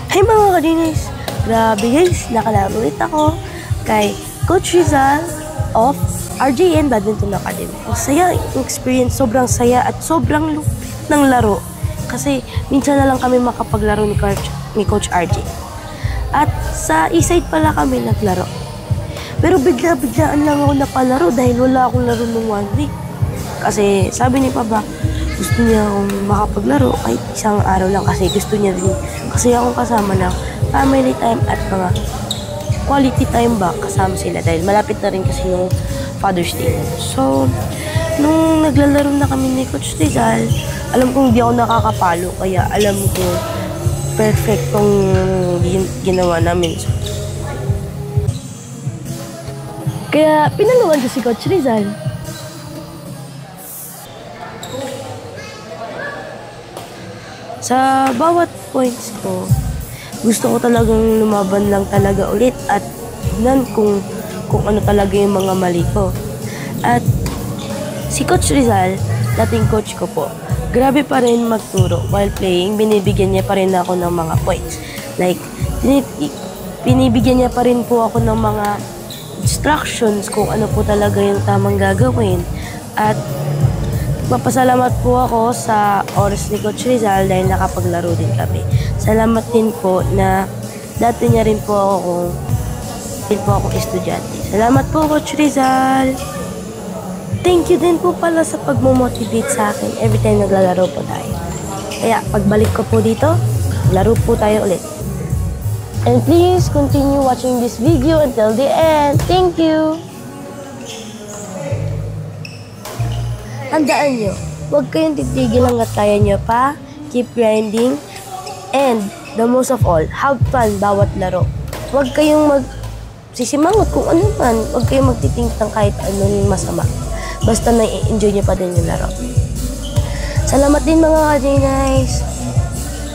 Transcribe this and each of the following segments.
Hey mga kadinis! Grabe guys, nakalaro ulit ako kay Coach Rizal of RJN Badminton Academy. Ang saya yung experience, sobrang saya at sobrang lupit ng laro. Kasi minsan na lang kami makapaglaro ni Coach RJ. At sa E-side pala kami naglaro. Pero bigla-biglaan lang ako napalaro dahil wala akong laro ng 1 week. Kasi sabi ni Papa, gusto niya akong makapaglaro kahit isang araw lang kasi gusto niya din. Kasi akong kasama ng family time at mga quality time ba kasama sila dahil malapit na rin kasi yung Father's Day. So, nung naglalaro na kami ni Coach Rizal, alam kong hindi ako nakakapalo kaya alam ko perfectong ginawa namin. Kaya pinaluan ko si Coach Rizal. Sa bawat points ko, gusto ko talagang lumaban lang talaga ulit at tignan kung ano talaga yung mga mali ko. At si Coach Rizal, dating coach ko po, grabe pa rin magturo while playing, binibigyan niya pa rin ako ng mga points. Like, binibigyan niya pa rin po ako ng mga instructions kung ano po talaga yung tamang gagawin. At mapasalamat po ako sa oras ni Coach Rizal dahil nakapaglaro din kami. Salamat din po na dati niya rin po akong estudyante. Salamat po Coach Rizal! Thank you din po pala sa pagmomotivate sa akin every time naglalaro po tayo. Kaya pagbalik ko po dito, laro po tayo ulit. And please continue watching this video until the end. Thank you! Tandaan nyo, huwag kayong titigil hanggat kaya nyo pa, keep grinding, and the most of all, have fun bawat laro. Huwag kayong magsisimangot kung ano man, huwag kayong magtithink ng kahit anong masama. Basta na-enjoy nyo pa din yung laro. Salamat din mga ka-J-Nice.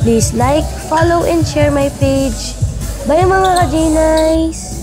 Please like, follow, and share my page. Bye mga ka-J-Nice!